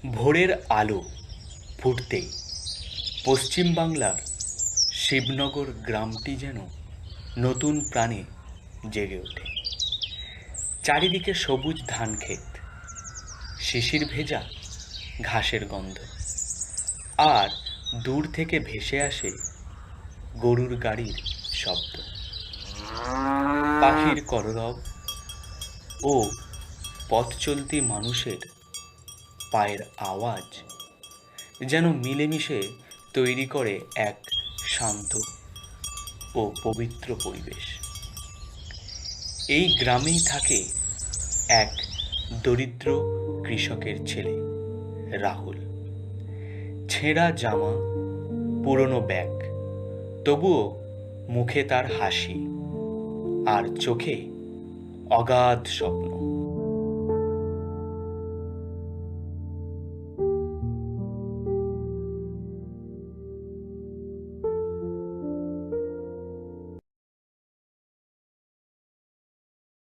ভোরের আলো ফুটতেই পশ্চিম বাংলার শিবনগর গ্রামটি যেন নতুন প্রাণে জেগে ওঠে। চারিদিকে সবুজ ধানক্ষেত, শিশির ভেজা ঘাসের গন্ধ, আর দূর থেকে ভেসে আসে গরুর গাড়ির শব্দ, পাখির কলরব ও পথ চলতি মানুষের পায়ের আওয়াজ যেন মিলেমিশে তৈরি করে এক শান্ত ও পবিত্র পরিবেশ। এই গ্রামেই থাকে এক দরিদ্র কৃষকের ছেলে রাহুল। ছেঁড়া জামা, পুরনো ব্যাগ, তবুও মুখে তার হাসি আর চোখে অগাধ স্বপ্ন।